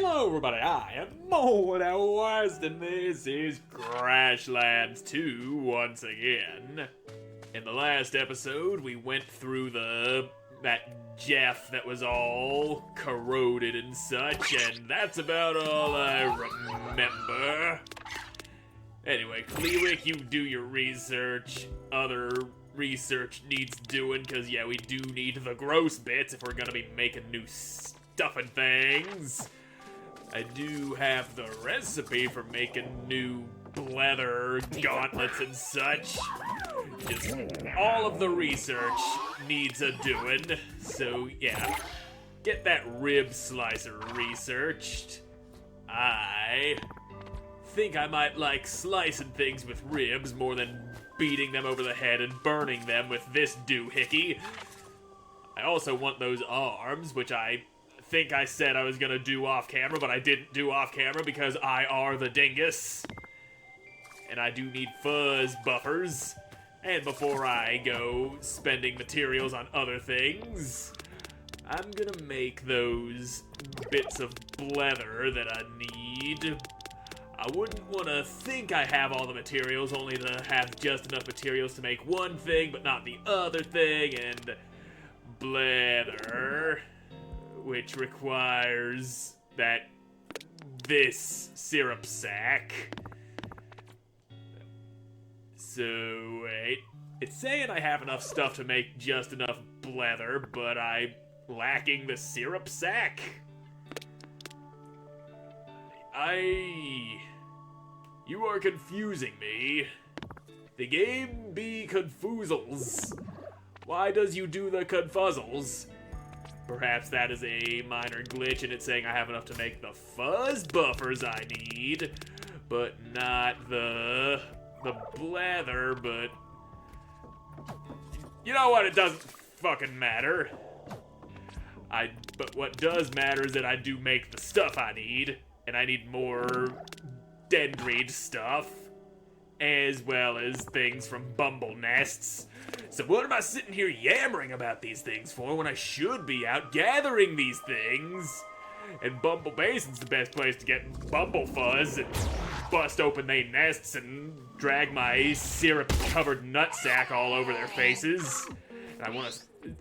Hello everybody, I am Moldy West, and this is Crashlands 2 once again. In the last episode, we went through that Jeff that was all corroded and such, and that's about all I remember. Anyway, Kleewick, you do your research. Other research needs doing, because yeah, we do need the gross bits if we're gonna be making new stuff and things. I do have the recipe for making new Bleather gauntlets and such. Just all of the research needs a doing. So yeah, get that rib slicer researched. I think I might like slicing things with ribs more than beating them over the head and burning them with this doohickey. I also want those arms, which I think I said I was gonna do off camera, but I didn't do off camera because I are the dingus. And I do need fuzz buffers. And before I go spending materials on other things, I'm gonna make those bits of Bleather that I need. I wouldn't want to think I have all the materials, only to have just enough materials to make one thing, but not the other thing, and Bleather, which requires this syrup sack. So, wait. It's saying I have enough stuff to make just enough Bleather, but I'm lacking the syrup sack. You are confusing me. The game be confoozles. Why does you do the confuzzles? Perhaps that is a minor glitch and it's saying I have enough to make the fuzz buffers I need, but not the Bleather, but you know what, it doesn't fucking matter. But what does matter is that I do make the stuff I need, and I need more dendrite stuff, as well as things from bumble nests. So what am I sitting here yammering about these things for when I should be out gathering these things? And Bumble Basin's the best place to get bumble fuzz and bust open they nests and drag my syrup-covered nutsack all over their faces. And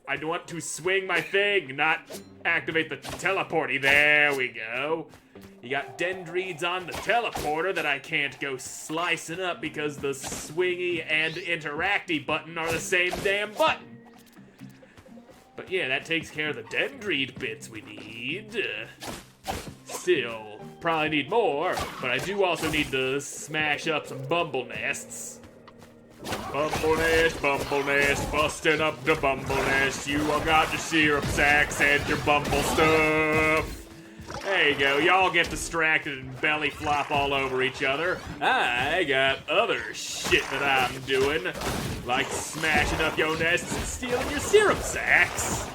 I want to swing my thing, not activate the teleporty. There we go. You got dendrites on the teleporter that I can't go slicing up because the swingy and interacty button are the same damn button. But yeah, that takes care of the dendrite bits we need. Still, probably need more, but I do also need to smash up some bumble nests. Bumble nest, busting up the bumble nest. You all got your syrup sacks and your bumble stuff. There you go, y'all get distracted and belly flop all over each other. I got other shit that I'm doing, like smashing up your nests and stealing your syrup sacks.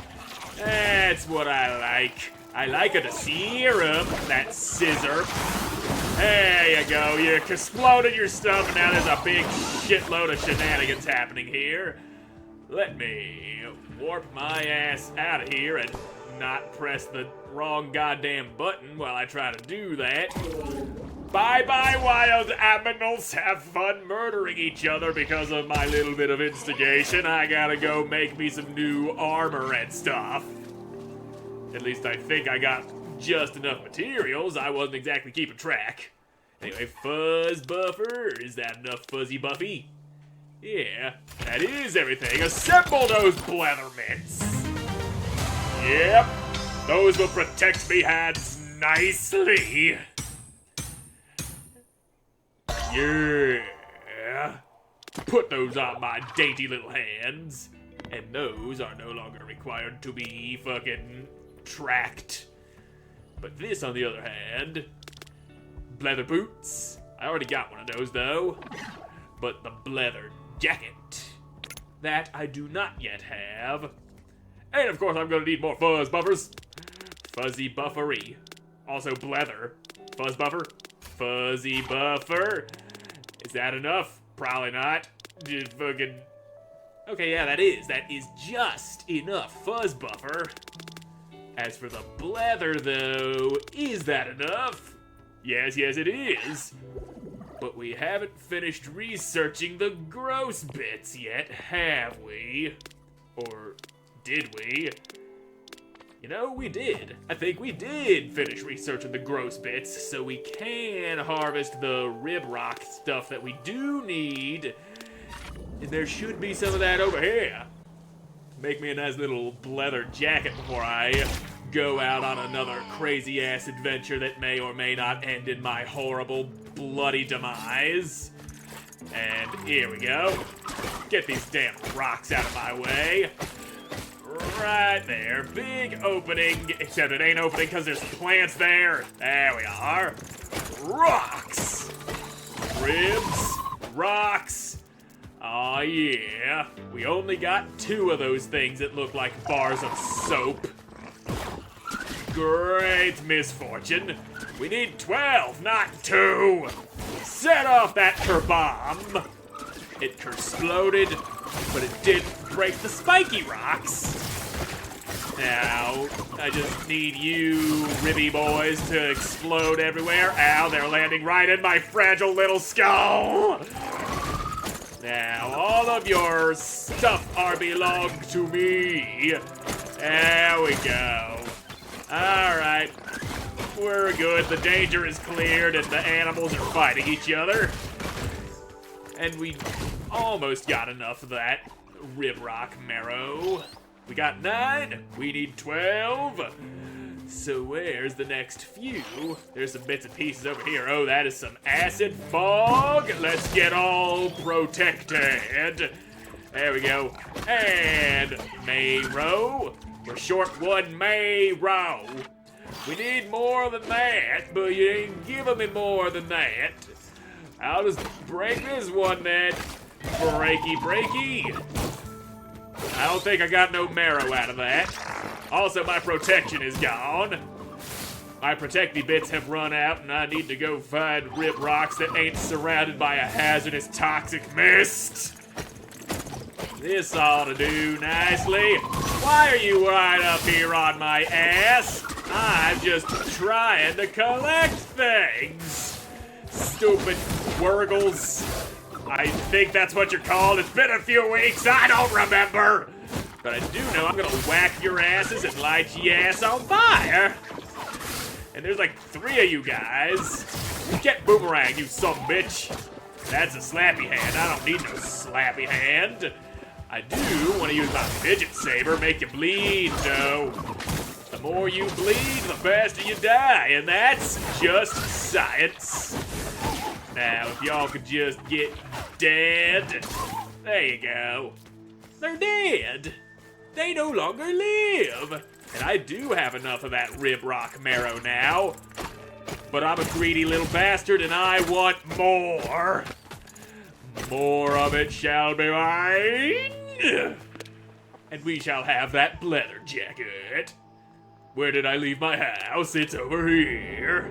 That's what I like. I like the syrup, that scissor. There you go, you exploded your stuff and now there's a big shitload of shenanigans happening here. Let me warp my ass out of here and not press the wrong goddamn button while I try to do that. Bye-bye, wild aminals. Have fun murdering each other because of my little bit of instigation. I gotta go make me some new armor and stuff. At least I think I got just enough materials. I wasn't exactly keeping track. Anyway, fuzz buffer. Is that enough fuzzy buffy? Yeah, that is everything. Assemble those Bleather mints. Yep, those will protect me hands nicely. Yeah, put those on my dainty little hands. And those are no longer required to be fucking tracked. But this, on the other hand, Bleather boots. I already got one of those, though. But the Bleather jacket, that I do not yet have. And of course I'm gonna need more fuzz buffers. Fuzzy buffery. Also Bleather. Fuzz buffer. Fuzzy buffer. Is that enough? Probably not. Just fucking... Okay, yeah, that is. That is just enough fuzz buffer. As for the Bleather, though, is that enough? Yes, it is. But we haven't finished researching the gross bits yet, have we? Or did we? You know, we did. I think we did finish researching the gross bits, so we can harvest the rib rock stuff that we do need. And there should be some of that over here. Make me a nice little leather jacket before I go out on another crazy-ass adventure that may or may not end in my horrible, bloody demise. And here we go. Get these damn rocks out of my way. Right there. Big opening, except it ain't opening because there's plants there. There we are. Rocks. Ribs. Rocks. Aw, yeah. We only got 2 of those things that look like bars of soap. Great misfortune. We need 12, not 2. Set off that kerbomb. It exploded, but it didn't break the spiky rocks. Now, I just need you ribby boys to explode everywhere. Ow, they're landing right in my fragile little skull. Now, all of your stuff are belong to me. There we go. Alright. We're good. The danger is cleared and the animals are fighting each other. And we almost got enough of that rib rock marrow. We got 9. We need 12. So where's the next few? There's some bits and pieces over here. Oh, that is some acid fog. Let's get all protected. There we go. And marrow. We're short 1 marrow. We need more than that, but you ain't giving me more than that. I'll just break this one then. Breaky. I don't think I got no marrow out of that. Also, my protection is gone. My protecty bits have run out, and I need to go find rib rocks that ain't surrounded by a hazardous toxic mist. This ought to do nicely. Why are you right up here on my ass? I'm just trying to collect things. Stupid Wurgles. I think that's what you're called. It's been a few weeks, I don't remember. But I do know I'm gonna whack your asses and light your ass on fire. And there's like 3 of you guys. Get Boomerang, you sumbitch. That's a slappy hand. I don't need no slappy hand. I do want to use my fidget saber, make you bleed, though. The more you bleed, the faster you die, and that's just science. Now, if y'all could just get dead. There you go. They're dead. They no longer live. And I do have enough of that rib rock marrow now. But I'm a greedy little bastard and I want more. More of it shall be mine. And we shall have that leather jacket. Where did I leave my house? It's over here.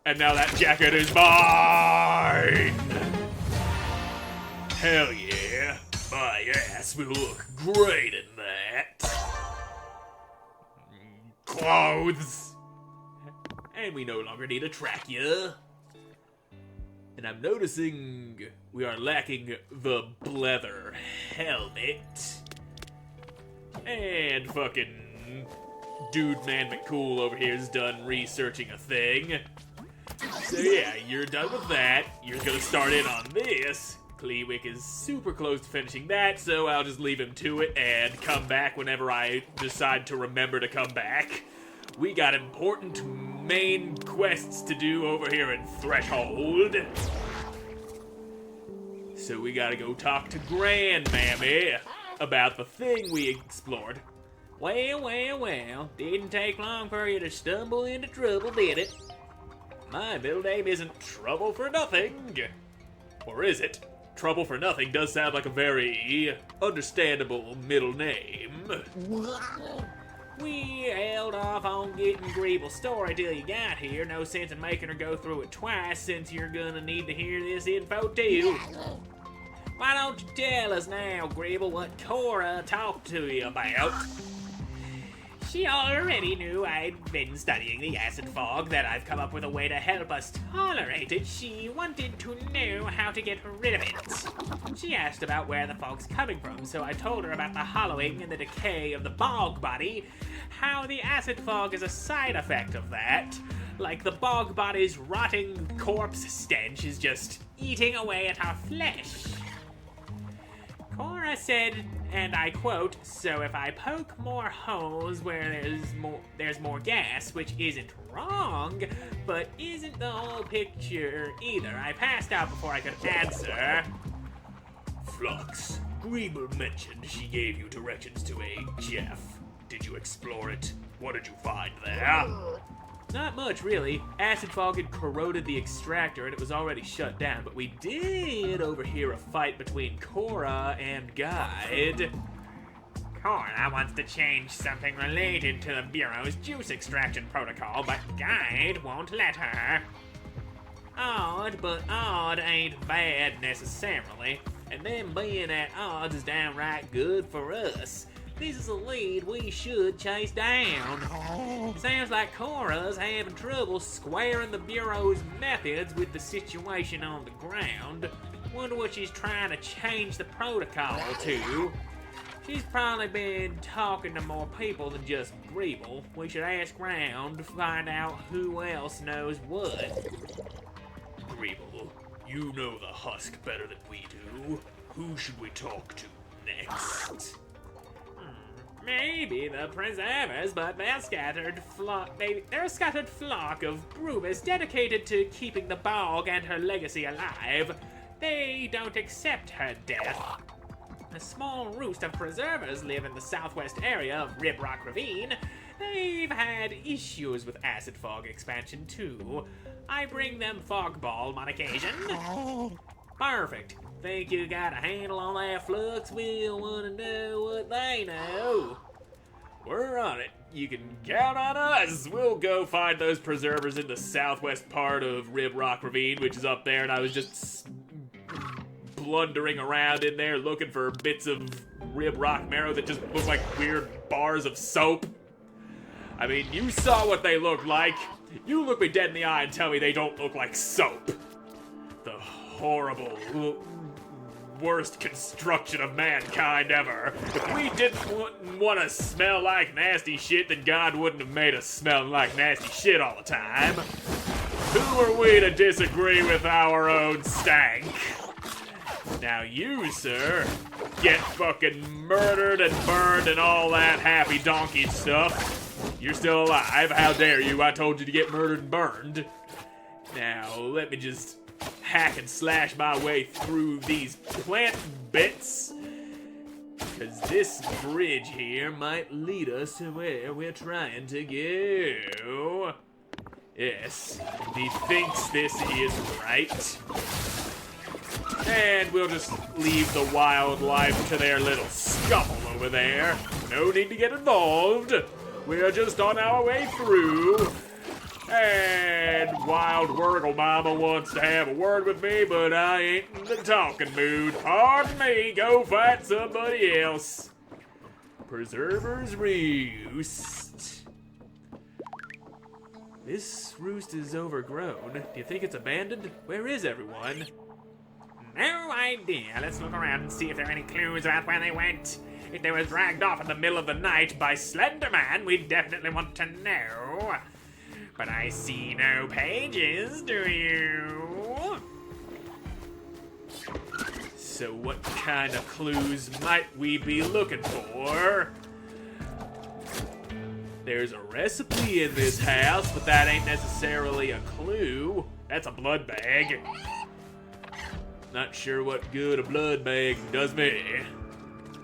And now that jacket is mine. Hell yeah. My ass will look great in that. Clothes. And we no longer need to track you. And I'm noticing we are lacking the Bleather helmet. And fucking Dude Man McCool over here is done researching a thing. So yeah, you're done with that. You're gonna start in on this. Kleewick is super close to finishing that, so I'll just leave him to it and come back whenever I decide to remember to come back. We got important main quests to do over here in Threshold. So we gotta go talk to Grandmammy about the thing we explored. Well, didn't take long for you to stumble into trouble, did it? My middle name isn't Trouble for Nothing. Or is it? Trouble for Nothing does sound like a very understandable middle name. We held off on getting Greeble's story till you got here. No sense in making her go through it twice since you're gonna need to hear this info too. Why don't you tell us now, Greeble, what Cora talked to you about? She already knew I'd been studying the acid fog, that I've come up with a way to help us tolerate it. She wanted to know how to get rid of it. She asked about where the fog's coming from, so I told her about the hollowing and the decay of the bog body, how the acid fog is a side effect of that. Like the bog body's rotting corpse stench is just eating away at our flesh. Cora said, and I quote, "So if I poke more holes where there's more gas," which isn't wrong, but isn't the whole picture either. I passed out before I could answer. Flux, Grieber mentioned she gave you directions to a Jeff. Did you explore it? What did you find there? Not much, really. Acid fog had corroded the extractor and it was already shut down, but we did overhear a fight between Cora and Guide. Cora wants to change something related to the Bureau's juice extraction protocol, but Guide won't let her. Odd, but odd ain't bad necessarily, and them being at odds is downright good for us. This is a lead we should chase down. Sounds like Cora's having trouble squaring the Bureau's methods with the situation on the ground. Wonder what she's trying to change the protocol to. She's probably been talking to more people than just Greeble. We should ask round to find out who else knows what. Greeble, you know the husk better than we do. Who should we talk to next? Maybe the preservers, but they're a scattered flock of brewers dedicated to keeping the bog and her legacy alive. They don't accept her death. A small roost of preservers live in the southwest area of Rib Rock Ravine. They've had issues with acid fog expansion too. I bring them fog balm on occasion. Perfect. Think you got a handle on that, Flux? We'll want to know what they know. We're on it. You can count on us. We'll go find those preservers in the southwest part of Rib Rock Ravine, which is up there, and I was just blundering around in there looking for bits of rib rock marrow that just look like weird bars of soap. I mean, you saw what they look like. You look me dead in the eye and tell me they don't look like soap. The horrible, worst construction of mankind ever. If we didn't want to smell like nasty shit, then God wouldn't have made us smell like nasty shit all the time. Who are we to disagree with our own stank? Now you, sir, get fucking murdered and burned and all that happy donkey stuff. You're still alive. How dare you? I told you to get murdered and burned. Now, let me just hack and slash my way through these plant bits, because this bridge here might lead us to where we're trying to go. Yes, he thinks this is right. And we'll just leave the wildlife to their little scuffle over there. No need to get involved. We're just on our way through. And Wild Wurgle Mama wants to have a word with me, but I ain't in the talking mood. Pardon me, go find somebody else. Preserver's Roost. This roost is overgrown. Do you think it's abandoned? Where is everyone? No idea. Let's look around and see if there are any clues about where they went. If they were dragged off in the middle of the night by Slender Man, we'd definitely want to know. But I see no pages, do you? So what kind of clues might we be looking for? There's a recipe in this house, but that ain't necessarily a clue. That's a blood bag. Not sure what good a blood bag does me.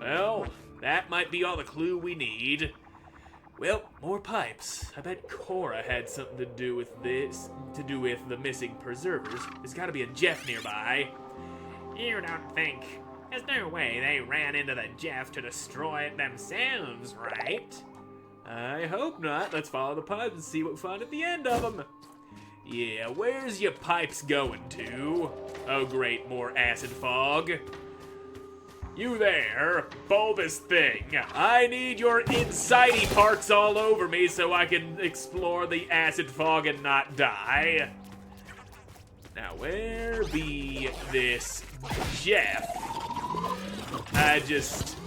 Well, that might be all the clue we need. Well, more pipes. I bet Cora had something to do with this, to do with the missing preservers. There's gotta be a Jeff nearby. You don't think? There's no way they ran into the Jeff to destroy it themselves, right? I hope not. Let's follow the pipes and see what we find at the end of them. Yeah, where's your pipes going to? Oh great, more acid fog. You there, bulbous thing. I need your insidey parts all over me so I can explore the acid fog and not die. Now, where be this Jeff? I just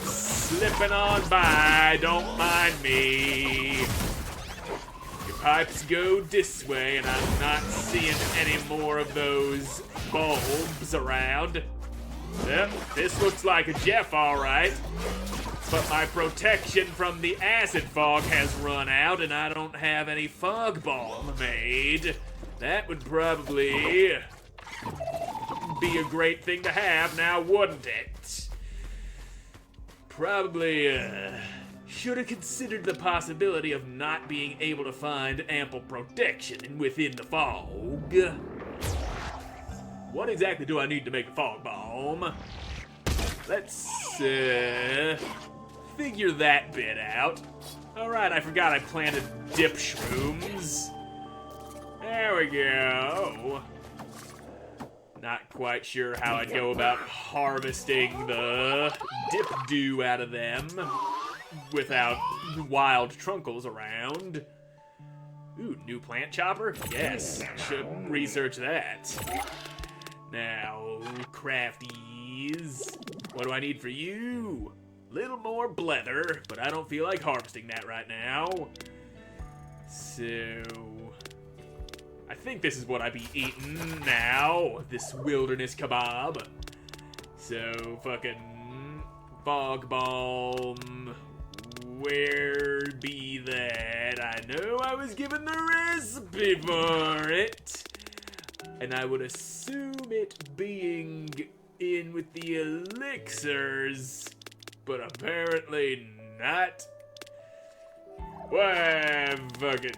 slipping on by, don't mind me. Your pipes go this way, and I'm not seeing any more of those bulbs around. Yep, this looks like a Jeff, all right. But my protection from the acid fog has run out, and I don't have any fog balm made. That would probably be a great thing to have now, wouldn't it? Probably, should have considered the possibility of not being able to find ample protection within the fog. What exactly do I need to make a fog bomb? Let's, figure that bit out. Alright, I forgot I planted dip shrooms. There we go. Not quite sure how I'd go about harvesting the dip dew out of them without wild trunkles around. Ooh, new plant chopper? Yes, should research that. Now, crafties, what do I need for you? Little more blether, but I don't feel like harvesting that right now. So, I think this is what I be eating now, this wilderness kebab. So, fucking fog balm, where be that? I know I was given the recipe for it. And I would assume it being in with the elixirs, but apparently not. Why, fucking,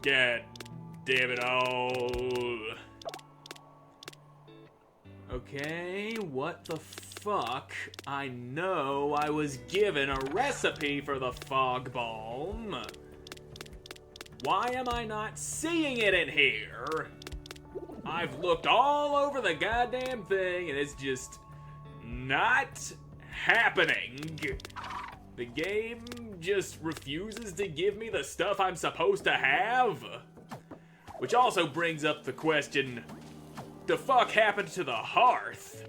god damn it all. Okay, what the fuck? I know I was given a recipe for the fog balm. Why am I not seeing it in here? I've looked all over the goddamn thing and it's just not happening. The game just refuses to give me the stuff I'm supposed to have. Which also brings up the question, the fuck happened to the hearth?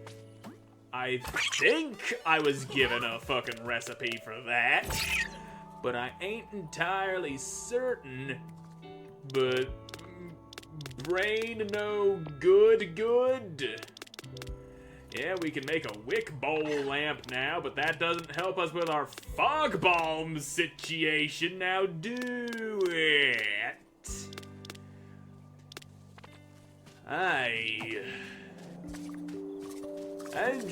I think I was given a fucking recipe for that, but I ain't entirely certain. But brain no good. Yeah, we can make a wick bowl lamp now, but that doesn't help us with our fog balm situation. Now do it. I am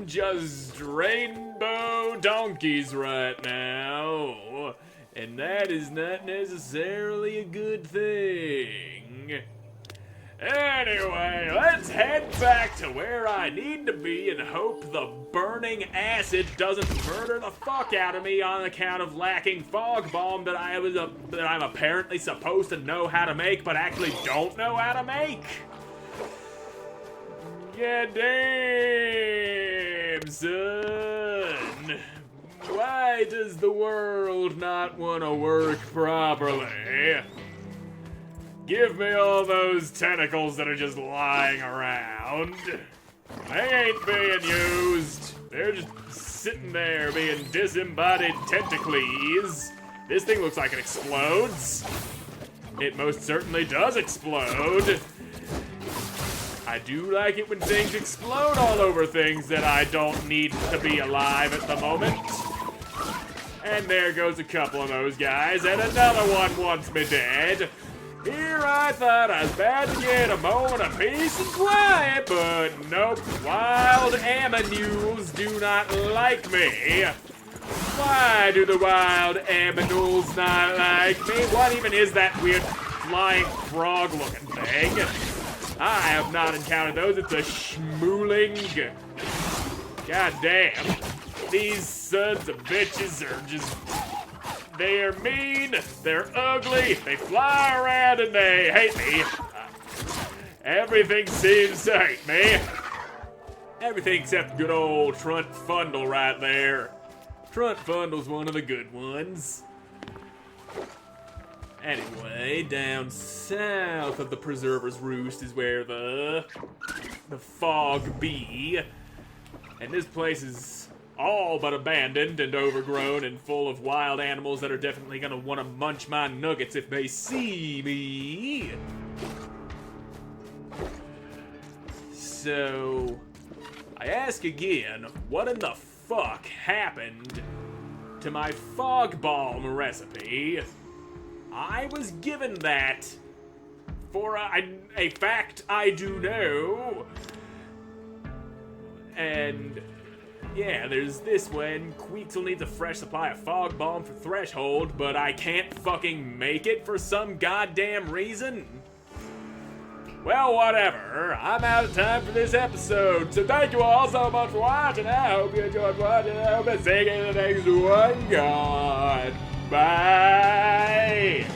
just rainbow donkeys right now, and that is not necessarily a good thing. Anyway, let's head back to where I need to be and hope the burning acid doesn't murder the fuck out of me on account of lacking fog balm that I'm apparently supposed to know how to make but actually don't know how to make. God damn, son. Why does the world not want to work properly? Give me all those tentacles that are just lying around. They ain't being used. They're just sitting there being disembodied tentacles. This thing looks like it explodes. It most certainly does explode. I do like it when things explode all over things that I don't need to be alive at the moment. And there goes a couple of those guys, and another one wants me dead. Here I thought I was about to get a moment of peace and quiet, but nope, wild aminules do not like me. Why do the wild aminules not like me? What even is that weird flying frog-looking thing? I have not encountered those. It's a schmooling. God damn. These sons of bitches are just... They're mean, they're ugly, they fly around and they hate me. Everything seems to hate me. Everything except good old Trunt Fundle right there. Trunt Fundle's one of the good ones. Anyway, down south of the Preserver's Roost is where the fog be. And this place is all but abandoned and overgrown and full of wild animals that are definitely gonna want to munch my nuggets if they see me. So, I ask again, what in the fuck happened to my fog balm recipe? I was given that for a fact I do know. And yeah, there's this one. Queexel needs a fresh supply of fog balm for Threshold, but I can't fucking make it for some goddamn reason. Well, whatever. I'm out of time for this episode. So thank you all so much for watching. I hope you enjoyed watching. I hope to see you in the next one. God. Bye.